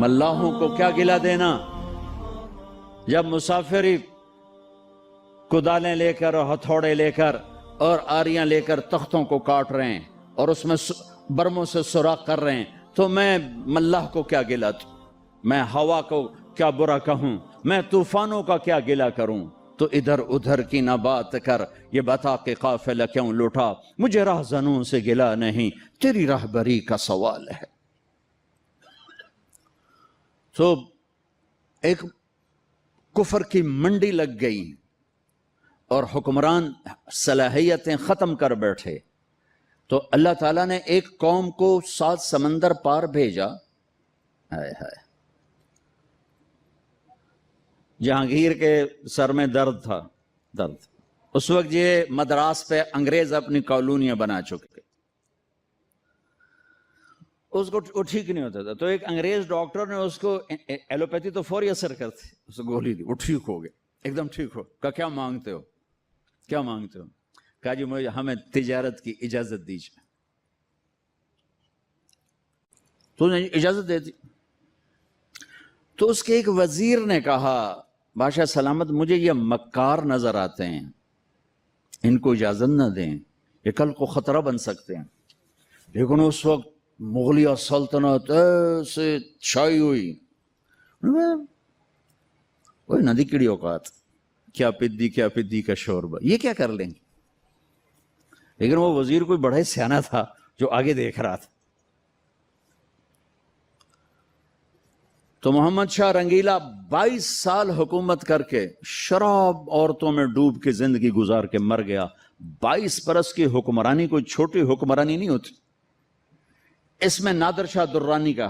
ملاحوں کو کیا گلا دینا جب مسافری کدالیں لے کر اور ہتھوڑے لے کر اور آریاں لے کر تختوں کو کاٹ رہے ہیں اور اس میں برموں سے سوراخ کر رہے ہیں، تو میں ملاح کو کیا گلا دوں، میں ہوا کو کیا برا کہوں، میں طوفانوں کا کیا گلا کروں، تو ادھر ادھر کی نہ بات کر، یہ بتا کہ قافلہ کیوں لوٹا، مجھے راہزنوں سے گلا نہیں، تیری راہبری کا سوال ہے۔ تو ایک کفر کی منڈی لگ گئی اور حکمران صلاحیتیں ختم کر بیٹھے، تو اللہ تعالیٰ نے ایک قوم کو 7 سمندر پار بھیجا۔ ہائے ہائے، جہانگیر کے سر میں درد تھا، درد اس وقت یہ مدراس پہ انگریز اپنی کالونیاں بنا چکے، اس کو وہ ٹھیک نہیں ہوتا تھا، تو ایک انگریز ڈاکٹر نے اس کو، ایلوپیتھی تو فوری اثر کرتی، اس کو گولی دی، وہ ٹھیک ہو گیا، ایک دم ٹھیک ہو۔ کہا کیا مانگتے ہو، کیا مانگتے ہو؟ کہا جی مجھے ہمیں تجارت کی اجازت دیجیے۔ تو نے اجازت دے دی۔ تو اس کے ایک وزیر نے کہا بادشاہ سلامت مجھے یہ مکار نظر آتے ہیں، ان کو اجازت نہ دیں، یہ کل کو خطرہ بن سکتے ہیں۔ لیکن اس وقت مغلیہ سلطنت ایسے چھائی ہوئی، وہی ندی کیڑی اوقات، کیا پدی کا شوربہ، یہ کیا کر لیں گے؟ لیکن وہ وزیر کوئی بڑا ہی سیانا تھا جو آگے دیکھ رہا تھا۔ تو محمد شاہ رنگیلا 22 سال حکومت کر کے شراب عورتوں میں ڈوب کے زندگی گزار کے مر گیا۔ 22 برس کی حکمرانی کوئی چھوٹی حکمرانی نہیں ہوتی۔ اس میں نادر شاہ درانی کا،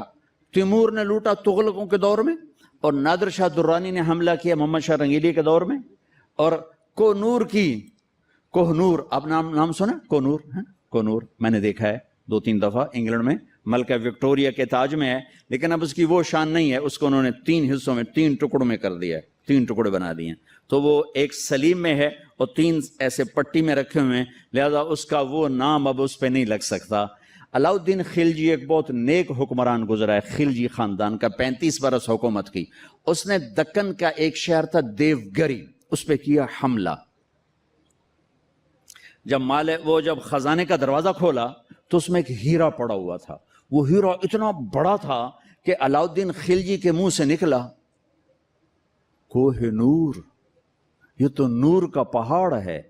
تیمور نے لوٹا تغلقوں کے دور میں، اور نادر شاہ درانی نے حملہ کیا محمد شاہ رنگیلی کے دور میں، اور کوہ نور، آپ نام سنا کوہ نور میں نے دیکھا ہے 2-3 دفعہ انگلینڈ میں، ملکہ وکٹوریا کے تاج میں ہے، لیکن اب اس کی وہ شان نہیں ہے، اس کو انہوں نے 3 حصوں میں 3 ٹکڑوں میں کر دیا ہے، 3 ٹکڑے بنا دیے ہیں، تو وہ ایک سلیم میں ہے اور 3 ایسے پٹی میں رکھے ہوئے ہیں، لہذا اس کا وہ نام اب اس پہ نہیں لگ سکتا۔ علاؤ الدین خلجی ایک بہت نیک حکمران گزرا ہے، خلجی خاندان کا، 35 برس حکومت کی۔ اس نے دکن کا ایک شہر تھا دیوگری، اس پہ کیا حملہ۔ جب خزانے کا دروازہ کھولا تو اس میں ایک ہیرا پڑا ہوا تھا، وہ ہیرا اتنا بڑا تھا کہ علاؤ الدین خلجی کے منہ سے نکلا، کوہ نور، یہ تو نور کا پہاڑ ہے،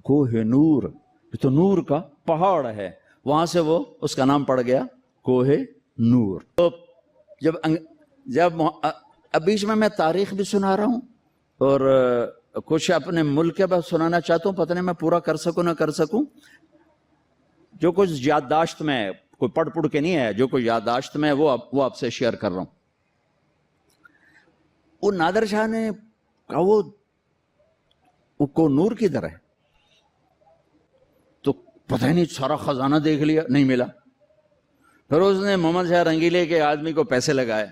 کوہ نور، یہ تو نور کا پہاڑ ہے۔ وہاں سے وہ اس کا نام پڑ گیا کوہ نور۔ تو جب اب بیچ میں تاریخ بھی سنا رہا ہوں اور کچھ اپنے ملک کے بعد سنانا چاہتا ہوں، پتہ نہیں میں پورا کر سکوں نہ کر سکوں، جو کچھ یادداشت میں ہے، کوئی پڑھ کے نہیں ہے، جو کچھ یادداشت میں ہے وہ آپ سے شیئر کر رہا ہوں۔ وہ نادر شاہ نے کہا وہ کوہ نور کدھر ہے؟ تو پتہ ہی نہیں، سارا خزانہ دیکھ لیا، نہیں ملا۔ پھر اس نے محمد شاہ رنگیلے کے آدمی کو پیسے لگائے،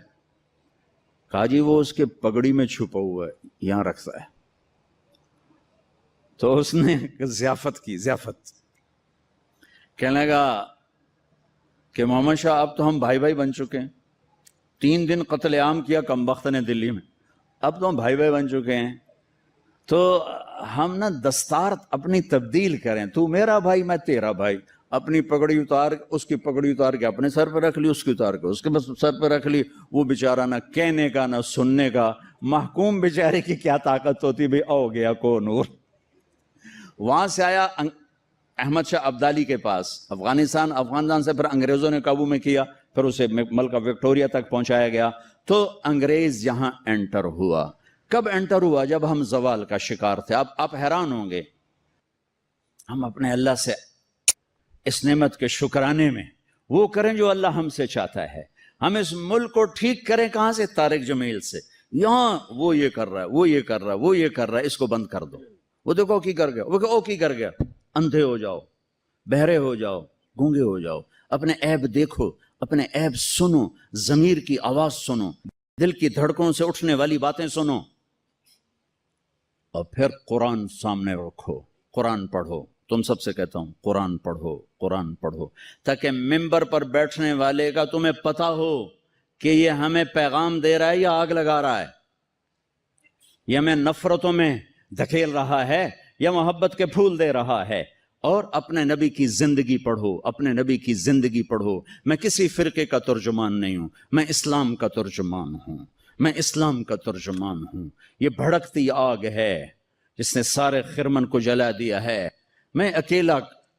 کہا جی وہ اس کے پگڑی میں چھپا ہوا ہے، یہاں رکھتا ہے۔ تو اس نے ضیافت کی، کہنے لگا کہ محمد شاہ اب تو ہم بھائی بن چکے ہیں، 3 دن قتل عام کیا کمبخت نے دلی میں، اب تو ہم بھائی بن چکے ہیں، تو ہم نا دستار اپنی تبدیل کریں، تو میرا بھائی میں تیرا بھائی، اپنی پگڑی اتار، اس کی پگڑی اتار کے اپنے سر پہ رکھ لی، اس کی اتار کے اس کے سر پہ رکھ لی۔ وہ بیچارہ نہ کہنے کا نہ سننے کا، محکوم بیچارے کی کیا طاقت ہوتی، بھی او گیا کوہ نور۔ وہاں سے آیا احمد شاہ ابدالی کے پاس، افغانستان سے پھر انگریزوں نے قابو میں کیا، پھر اسے ملکہ وکٹوریا تک پہنچایا گیا۔ تو انگریز یہاں انٹر ہوا۔ کب انٹر ہوا؟ جب ہم زوال کا شکار تھے۔ اب آپ حیران ہوں گے، ہم اپنے اللہ سے اس نعمت کے شکرانے میں وہ کریں جو اللہ ہم سے چاہتا ہے۔ ہم اس ملک کو ٹھیک کریں کہاں سے؟ طارق جمیل سے۔ یہاں وہ یہ کر رہا ہے، وہ یہ کر رہا ہے، وہ یہ کر رہا ہے، اس کو بند کر دو۔ وہ دیکھو کی کر گیا، وہ او کی کر گیا۔ اندھے ہو جاؤ، بہرے ہو جاؤ، گونگے ہو جاؤ، اپنے عیب دیکھو، اپنے عیب سنو، ضمیر کی آواز سنو، دل کی دھڑکنوں سے اٹھنے والی باتیں سنو، اور پھر قرآن سامنے رکھو، قرآن پڑھو۔ تم سب سے کہتا ہوں قرآن پڑھو، قرآن پڑھو، تاکہ ممبر پر بیٹھنے والے کا تمہیں پتہ ہو کہ یہ ہمیں پیغام دے رہا ہے یا آگ لگا رہا ہے، یہ ہمیں نفرتوں میں دھکیل رہا ہے یا محبت کے پھول دے رہا ہے۔ اور اپنے نبی کی زندگی پڑھو، اپنے نبی کی زندگی پڑھو۔ میں کسی فرقے کا ترجمان نہیں ہوں، میں اسلام کا ترجمان ہوں، میں اسلام کا ترجمان ہوں۔ یہ بھڑکتی آگ ہے جس نے سارے خرمن کو جلا دیا ہے۔ میں اکیلا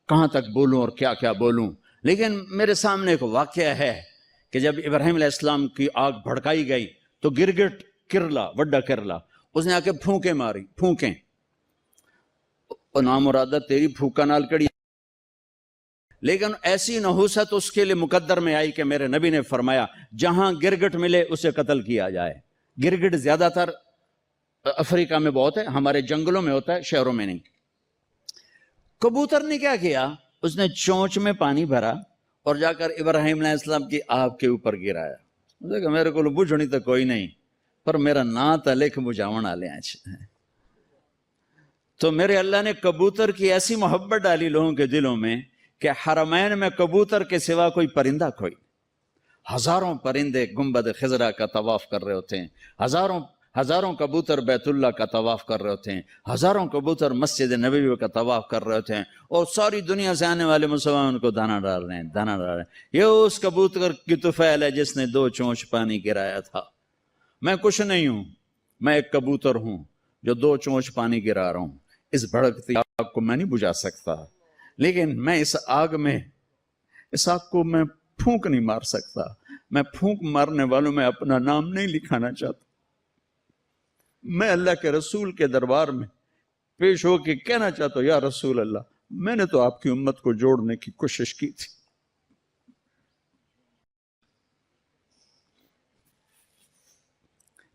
کہاں تک بولوں اور کیا کیا بولوں، لیکن میرے سامنے ایک واقعہ ہے کہ جب ابراہیم علیہ السلام کی آگ بھڑکائی گئی تو گرگٹ کرلا، وڈا کرلا، اس نے آ کے پھونکیں ماری، پھونکیں، اور نامرادہ تیری پھونکا نال کڑی، لیکن ایسی نحوست اس کے لیے مقدر میں آئی کہ میرے نبی نے فرمایا جہاں گرگٹ ملے اسے قتل کیا جائے۔ گرگٹ زیادہ تر افریقہ میں بہت ہے، ہمارے جنگلوں میں ہوتا ہے، شہروں میں نہیں۔ کبوتر نے کیا کیا، اس نے چونچ میں پانی بھرا اور جا کر ابراہیم علیہ السلام کی آگ کے اوپر گرایا۔ اس نے کہا میرے کو بجھنی تو کوئی نہیں، پر میرا نا تا لکھ بجھاون والے ہیں۔ تو میرے اللہ نے کبوتر کی ایسی محبت ڈالی لوگوں کے دلوں میں کہ حرمین میں کبوتر کے سوا کوئی پرندہ کوئی، ہزاروں پرندے گنبد خضرا کا طواف کر رہے ہوتے ہیں، ہزاروں کبوتر بیت اللہ کا طواف کر رہے ہوتے ہیں، ہزاروں کبوتر مسجد نبوی کا طواف کر رہے ہوتے ہیں، اور ساری دنیا سے آنے والے مسلمان ان کو دانا ڈال رہے ہیں، دانا ڈال رہے ہیں۔ یہ اس کبوتر کی طفیل ہے جس نے 2 چونچ پانی گرایا تھا۔ میں کچھ نہیں ہوں، میں ایک کبوتر ہوں جو 2 چونچ پانی گرا رہا ہوں۔ اس بھڑکتی آگ کو میں نہیں بجھا سکتا، لیکن میں اس آگ کو میں پھونک نہیں مار سکتا۔ میں پھونک مارنے والوں میں اپنا نام نہیں لکھانا چاہتا۔ میں اللہ کے رسول کے دربار میں پیش ہو کے کہنا چاہتا ہوں، یا رسول اللہ، میں نے تو آپ کی امت کو جوڑنے کی کوشش کی تھی،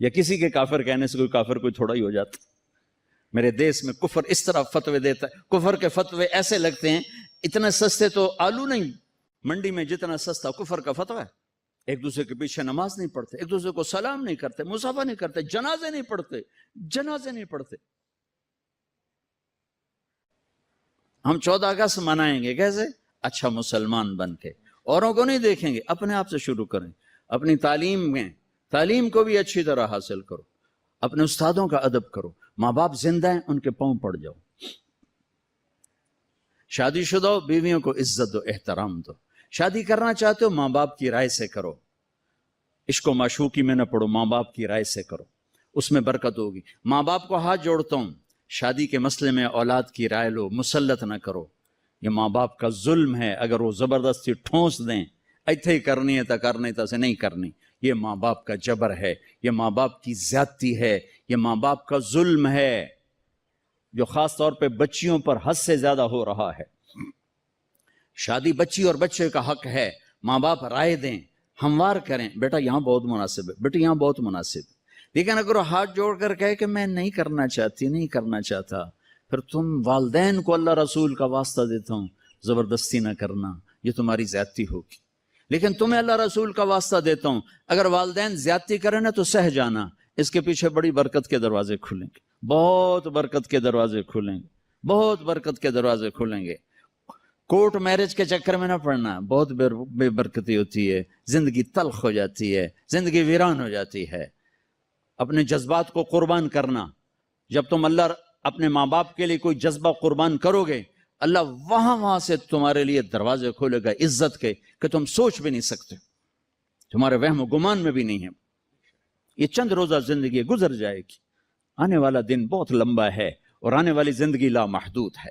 یا کسی کے کافر کہنے سے کوئی کافر کوئی تھوڑا ہی ہو جاتا۔ میرے دیس میں کفر اس طرح فتوے دیتا ہے، کفر کے فتوے ایسے لگتے ہیں اتنے سستے تو آلو نہیں منڈی میں جتنا سستا کفر کا فتوہ ہے۔ ایک دوسرے کے پیچھے نماز نہیں پڑھتے، ایک دوسرے کو سلام نہیں کرتے، مصافحہ نہیں کرتے، جنازے نہیں پڑھتے۔ ہم 14 اگست منائیں گے کیسے؟ اچھا مسلمان بن کے، اوروں کو نہیں دیکھیں گے، اپنے آپ سے شروع کریں۔ اپنی تعلیم کو بھی اچھی طرح حاصل کرو، اپنے استادوں کا ادب کرو، ماں باپ زندہ ہیں ان کے پاؤں پڑ جاؤ، شادی شدہ ہو بیویوں کو عزت دو، احترام دو، شادی کرنا چاہتے ہو ماں باپ کی رائے سے کرو، عشق و معشوقی میں نہ پڑو، ماں باپ کی رائے سے کرو، اس میں برکت ہوگی۔ ماں باپ کو ہاتھ جوڑتا ہوں، شادی کے مسئلے میں اولاد کی رائے لو، مسلط نہ کرو، یہ ماں باپ کا ظلم ہے۔ اگر وہ زبردستی ٹھونس دیں ایتھے ہی کرنی ہے تو کرنی، تو سے نہیں کرنی، یہ ماں باپ کا جبر ہے، یہ ماں باپ کی زیادتی ہے، یہ ماں باپ کا ظلم ہے جو خاص طور پہ بچیوں پر حد سے زیادہ ہو رہا ہے۔ شادی بچی اور بچے کا حق ہے، ماں باپ رائے دیں، ہموار کریں، بیٹا یہاں بہت مناسب ہے، بیٹی یہاں بہت مناسب ہے۔ لیکن اگر وہ ہاتھ جوڑ کر کہے کہ میں نہیں کرنا چاہتی، نہیں کرنا چاہتا، پھر تم والدین کو اللہ رسول کا واسطہ دیتا ہوں زبردستی نہ کرنا، یہ تمہاری زیادتی ہوگی۔ لیکن تمہیں اللہ رسول کا واسطہ دیتا ہوں، اگر والدین زیادتی کریں نا تو سہ جانا، اس کے پیچھے بڑی برکت کے دروازے کھلیں گے، بہت برکت کے دروازے کھلیں گے، بہت برکت کے دروازے کھلیں گے۔ کورٹ میرج کے چکر میں نہ پڑنا، بہت بے برکتی ہوتی ہے، زندگی تلخ ہو جاتی ہے، زندگی ویران ہو جاتی ہے۔ اپنے جذبات کو قربان کرنا، جب تم اللہ اپنے ماں باپ کے لیے کوئی جذبہ قربان کرو گے، اللہ وہاں سے تمہارے لیے دروازے کھولے گا عزت کے کہ تم سوچ بھی نہیں سکتے، تمہارے وہم و گمان میں بھی نہیں ہے۔ یہ چند روزہ زندگی گزر جائے گی، آنے والا دن بہت لمبا ہے اور آنے والی زندگی لامحدود ہے۔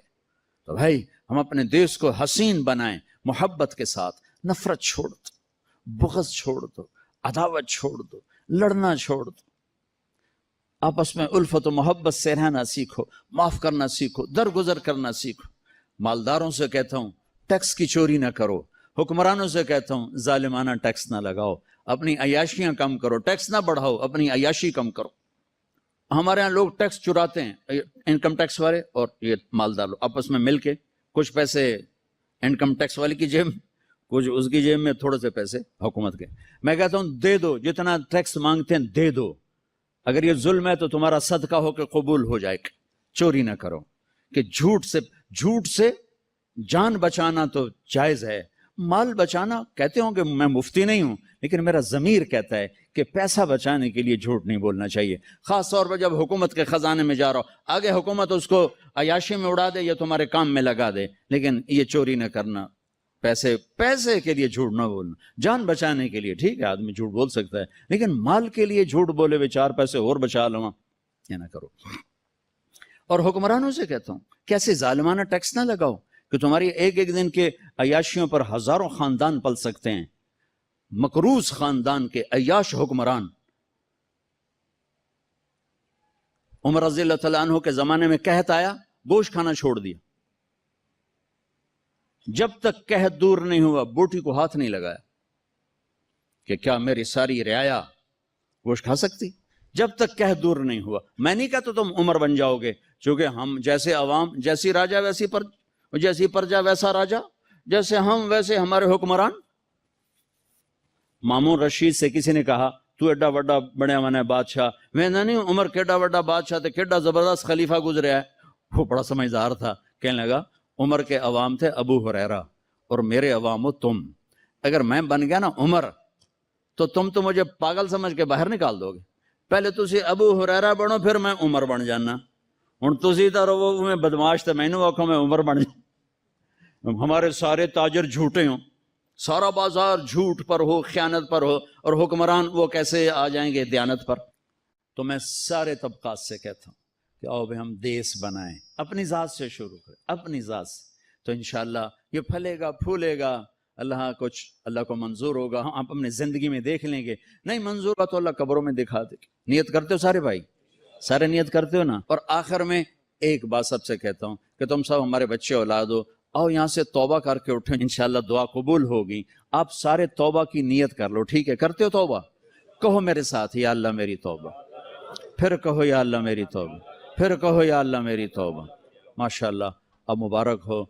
تو بھائی ہم اپنے دیش کو حسین بنائیں، محبت کے ساتھ، نفرت چھوڑ دو، بغض چھوڑ دو، عداوت چھوڑ دو، لڑنا چھوڑ دو، آپس میں الفت و محبت سے رہنا سیکھو، معاف کرنا سیکھو، درگزر کرنا سیکھو۔ مالداروں سے کہتا ہوں ٹیکس کی چوری نہ کرو، حکمرانوں سے کہتا ہوں ظالمانہ ٹیکس نہ لگاؤ، اپنی عیاشیاں کم کرو، ٹیکس نہ بڑھاؤ، اپنی عیاشی کم کرو۔ ہمارے ہاں لوگ ٹیکس چراتے ہیں، انکم ٹیکس والے اور یہ مالدار لوگ آپس میں مل کے کچھ پیسے انکم ٹیکس والے کی جیب، کچھ اس کی جیب میں، تھوڑے سے پیسے حکومت کے۔ میں کہتا ہوں دے دو، جتنا ٹیکس مانگتے ہیں دے دو، اگر یہ ظلم ہے تو تمہارا صدقہ ہو کے قبول ہو جائے گا۔ چوری نہ کرو، کہ جھوٹ سے جان بچانا تو جائز ہے، مال بچانا کہتے ہوں کہ میں مفتی نہیں ہوں، لیکن میرا ضمیر کہتا ہے کہ پیسہ بچانے کے لیے جھوٹ نہیں بولنا چاہیے، خاص طور پر جب حکومت کے خزانے میں جا رہا ہو، آگے حکومت اس کو عیاشی میں اڑا دے یا تمہارے کام میں لگا دے، لیکن یہ چوری نہ کرنا، پیسے کے لیے جھوٹ نہ بولنا، جان بچانے کے لیے ٹھیک ہے آدمی جھوٹ بول سکتا ہے، لیکن مال کے لیے جھوٹ بولے ہوئے 4 پیسے اور بچا لوں یہ نہ کرو۔ اور حکمرانوں سے کہتا ہوں کہ ایسے ظالمانہ ٹیکس نہ لگاؤ کہ تمہاری ایک ایک دن کے عیاشیوں پر ہزاروں خاندان پل سکتے ہیں، مقروض خاندان کے عیاش حکمران۔ عمر رضی اللہ تعالیٰ عنہ کے زمانے میں قحط آیا، گوشت کھانا چھوڑ دیا، جب تک قحط دور نہیں ہوا بوٹی کو ہاتھ نہیں لگایا کہ کیا میری ساری رعایا گوشت کھا سکتی، جب تک قحط دور نہیں ہوا۔ میں نہیں کہتا تم عمر بن جاؤ گے، چونکہ ہم جیسے عوام جیسی راجا ویسی جیسی پرجا ویسا راجا، جیسے ہم ویسے ہمارے حکمران۔ مامون رشید سے کسی نے کہا تو ایڈا وڈا بڑے من بادشاہ، میں نہیں عمر کیڈا وڈا بادشاہ تھے، کیڈا زبردست خلیفہ گزریا ہے۔ وہ بڑا سمجھدار تھا، کہنے لگا عمر کے عوام تھے ابو ہریرہ اور میرے عوام ہو تم، اگر میں بن گیا نا عمر تو تم تو مجھے پاگل سمجھ کے باہر نکال دو گے، پہلے تسی ابو ہریرہ بنو پھر میں عمر بن جانا، ہن تسی تو رو میں بدماش تے مینوں آکھو میں عمر بن جانا۔ ہمارے سارے تاجر جھوٹے ہوں، سارا بازار جھوٹ پر ہو، خیانت پر ہو، اور حکمران وہ کیسے آ جائیں گے دیانت پر؟ تو میں سارے طبقات سے کہتا ہوں کہ آؤ بھائی ہم دیس بنائیں، اپنی ذات سے شروع کریں، اپنی ذات سے، تو انشاءاللہ یہ پھلے گا پھولے گا، اللہ کو منظور ہوگا، ہم آپ اپنی زندگی میں دیکھ لیں گے، نہیں منظور ہوگا تو اللہ قبروں میں دکھا دے گا۔ نیت کرتے ہو سارے بھائی؟ سارے نیت کرتے ہو نا؟ اور آخر میں ایک بات سب سے کہتا ہوں کہ تم سب ہمارے بچے اولاد ہو، آؤ یہاں سے توبہ کر کے اٹھیں، انشاءاللہ دعا قبول ہوگی۔ آپ سارے توبہ کی نیت کر لو، ٹھیک ہے؟ کرتے ہو توبہ؟ کہو میرے ساتھ یا اللہ میری توبہ، پھر کہو یا اللہ میری توبہ، پھر کہو یا اللہ میری توبہ۔ ماشاءاللہ اب مبارک ہو،